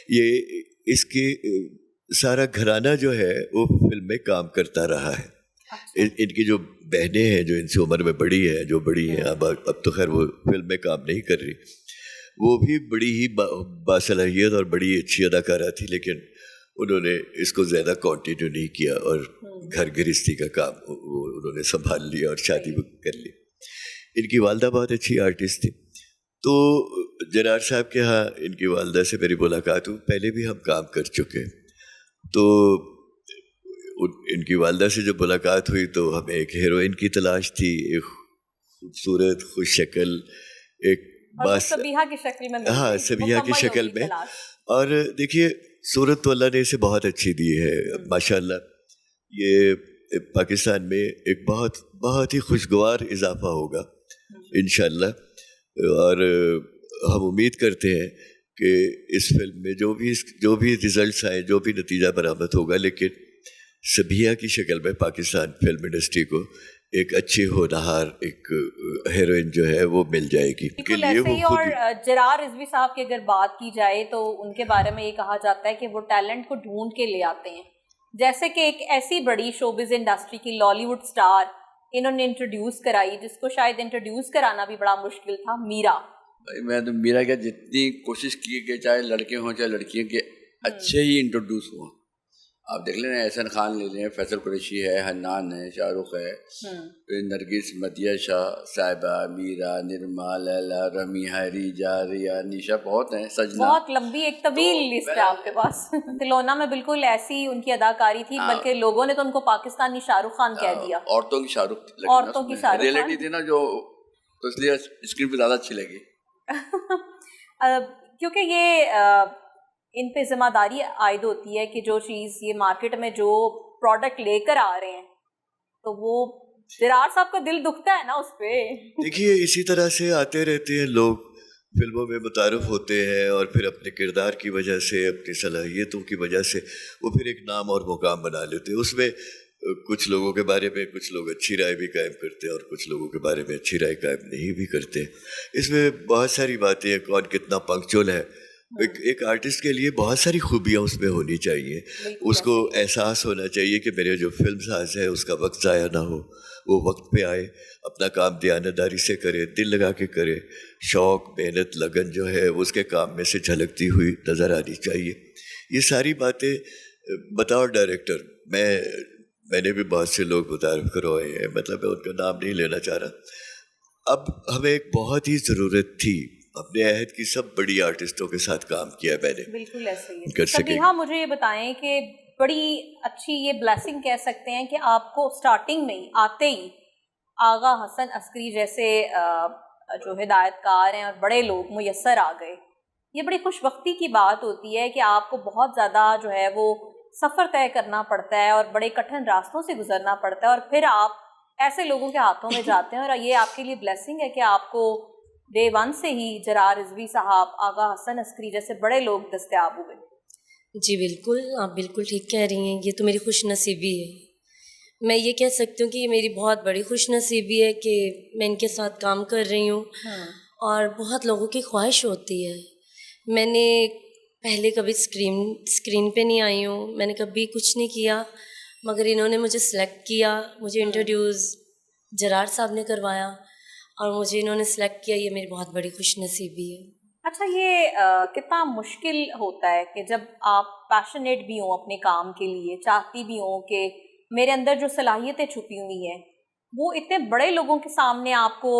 یہ اس کے سارا گھرانہ جو ہے وہ فلم میں کام کرتا رہا ہے. ان کی جو بہنیں ہیں جو ان سے عمر میں بڑی ہیں، جو بڑی ہیں اب تو خیر وہ فلم میں کام نہیں کر رہی، وہ بھی بڑی ہی باصلاحیت اور بڑی اچھی اداکارہ تھی، لیکن انہوں نے اس کو زیادہ کنٹینیو نہیں کیا اور گھر گرہستی کا کام وہ انہوں نے سنبھال لیا اور شادی بھی کر لی. ان کی والدہ بہت اچھی آرٹسٹ تھی. تو جرار صاحب کے ہاں ان کی والدہ سے میری ملاقات ہوئی، پہلے بھی ہم کام کر چکے. تو ان کی والدہ سے جب ملاقات ہوئی تو ہمیں ایک ہیروئن کی تلاش تھی، ایک خوبصورت خوش شکل، ایک سبیحہ کی شکل میں، ہاں سبیحہ کی شکل میں. اور دیکھیے صورت تو اللہ نے اسے بہت اچھی دی ہے ماشاء اللہ. یہ پاکستان میں ایک بہت بہت ہی خوشگوار اضافہ ہوگا انشاءاللہ. اور ہم امید کرتے ہیں کہ اس فلم میں جو بھی ریزلٹس آئیں، جو بھی نتیجہ برآمد ہوگا، لیکن سبیحہ کی شکل میں پاکستان فلم انڈسٹری کو ایک اچھی ہونہار ایک ہیروئن جو ہے وہ مل جائے گی. بالکل ایسے ہی. اور جرار رضوی صاحب کی اگر بات کی جائے تو ان کے بارے میں یہ کہا جاتا ہے کہ وہ ٹیلنٹ کو ڈھونڈ کے لے آتے ہیں. جیسے کہ ایک ایسی بڑی شوبز انڈسٹری کی لالی ووڈ سٹار انہوں نے انٹروڈیوس کرائی، جس کو شاید انٹروڈیوس کرانا بھی بڑا مشکل تھا، میرا. میں تو میرا کیا جتنی کوشش کی کہ چاہے لڑکے ہوں چاہے لڑکیاں کے اچھے ہی انٹروڈیوس ہوں. آپ دیکھ لیں احسن خان لے لیں، فیصل قریشی ہے، حنان ہے، شاہ رخ ہے، نرگس، مدیہ شاہ، صاحبہ، میرا، نرما، لیلا، رمی، ہری، جاریہ، نیشا، بہت ہیں، سجنا. بہت لمبی ایک طویل لسٹ ہے آپ کے پاس. تلونا میں بالکل ایسی ان کی اداکاری تھی، بلکہ لوگوں نے تو ان کو پاکستانی شاہ رخ خان کہہ دیا. عورتوں کی شاہ رخ، عورتوں کی شاہ رخ ریئلٹی تھی نا جو، تو اس لیے اسکرین پہ زیادہ اچھی لگی. کیونکہ یہ ان پہ ذمہ داری عائد ہوتی ہے کہ جو چیز یہ مارکیٹ میں جو پروڈکٹ لے کر آ رہے ہیں تو وہ جرار صاحب کا دل دکھتا ہے نا اس پہ. دیکھیے اسی طرح سے آتے رہتے ہیں لوگ، فلموں میں متعارف ہوتے ہیں اور پھر اپنے کردار کی وجہ سے، اپنی صلاحیتوں کی وجہ سے وہ پھر ایک نام اور مقام بنا لیتے ہیں. اس میں کچھ لوگوں کے بارے میں کچھ لوگ اچھی رائے بھی قائم کرتے ہیں اور کچھ لوگوں کے بارے میں اچھی رائے قائم نہیں بھی کرتے. اس میں بہت ساری باتیں ہیں، کون کتنا پنکچول ہے. ایک آرٹسٹ کے لیے بہت ساری خوبیاں اس میں ہونی چاہیے. اس کو احساس ہونا چاہیے کہ میرے جو فلم ساز ہے اس کا وقت ضائع نہ ہو، وہ وقت پہ آئے، اپنا کام دیانتداری سے کرے، دل لگا کے کرے. شوق، محنت، لگن جو ہے اس کے کام میں سے جھلکتی ہوئی نظر آنی چاہیے. یہ ساری باتیں بطور ڈائریکٹر میں نے بھی بہت سے لوگ متعارف کروائے ہیں، مطلب میں ان کا نام نہیں لینا چاہ رہا. اب ہمیں ایک بہت ہی ضرورت تھی، اپنے عہد کی سب بڑی آرٹسٹوں کے ساتھ کام کیا میں نے. بالکل ایسے ہی. سبیحہ مجھے یہ بتائیں کہ بڑی اچھی یہ بلیسنگ کہہ سکتے ہیں کہ آپ کو سٹارٹنگ میں ہی آتے ہی آغا حسن عسکری جیسے جو ہدایت کار ہیں اور بڑے لوگ میسر آ گئے. یہ بڑی خوش بختی کی بات ہوتی ہے کہ آپ کو بہت زیادہ جو ہے وہ سفر طے کرنا پڑتا ہے اور بڑے کٹھن راستوں سے گزرنا پڑتا ہے، اور پھر آپ ایسے لوگوں کے ہاتھوں میں جاتے ہیں. اور یہ آپ کے لیے بلیسنگ ہے کہ آپ کو ڈے ون سے ہی جرار رضوی صاحب، آغا حسن عسکری جیسے بڑے لوگ دستیاب ہوئے. جی بالکل، آپ بالکل ٹھیک کہہ رہی ہیں. یہ تو میری خوش نصیبی ہے. میں یہ کہہ سکتی ہوں کہ یہ میری بہت بڑی خوش نصیبی ہے کہ میں ان کے ساتھ کام کر رہی ہوں. اور بہت لوگوں کی خواہش ہوتی ہے. میں نے پہلے کبھی اسکرین پہ نہیں آئی ہوں، میں نے کبھی کچھ نہیں کیا، مگر انہوں نے مجھے سلیکٹ کیا، مجھے انٹروڈیوس جرار صاحب نے کروایا اور مجھے انہوں نے سلیکٹ کیا. یہ میری بہت بڑی خوش نصیبی ہے. اچھا، یہ کتنا مشکل ہوتا ہے کہ جب آپ پیشنیٹ بھی ہوں اپنے کام کے لیے، چاہتی بھی ہوں کہ میرے اندر جو صلاحیتیں چھپی ہوئی ہیں وہ اتنے بڑے لوگوں کے سامنے آپ کو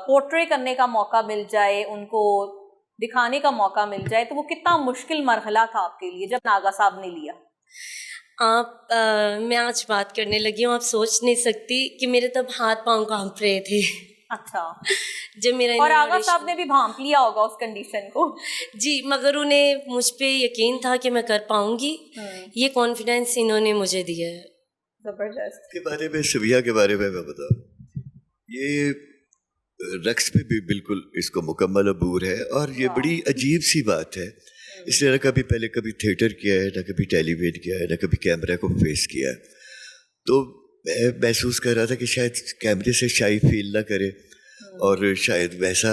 پورٹرے کرنے کا موقع مل جائے، ان کو دکھانے کا موقع مل جائے، تو وہ کتنا مشکل مرحلہ تھا آپ کے لیے جب ناگا صاحب نے لیا؟ میں آج بات کرنے لگی ہوں، آپ سوچ نہیں سکتی کہ میرے تب ہاتھ پاؤں کانپ رہے تھے. اچھا. جب میرا اور آغا صاحب نے بھی بھانپ لیا ہوگا اس کنڈیشن کو. جی، مگر انہیں مجھ پہ یقین تھا کہ میں کر پاؤں گی. یہ کانفیڈینس انہوں نے مجھے دیا ہے. زبردست. کے بارے میں، سبیحہ کے بارے میں بتاؤں، یہ رقص پہ بھی بالکل اس کو مکمل عبور ہے. اور یہ بڑی عجیب سی بات ہے، اس نے نہ کبھی تھیٹر کیا ہے، نہ کبھی ٹیلی ویژن کیا ہے، نہ کبھی کیمرہ کو فیس کیا ہے. تو میں محسوس کر رہا تھا کہ شاید کیمرے سے شائی فیل نہ کرے اور شاید ویسا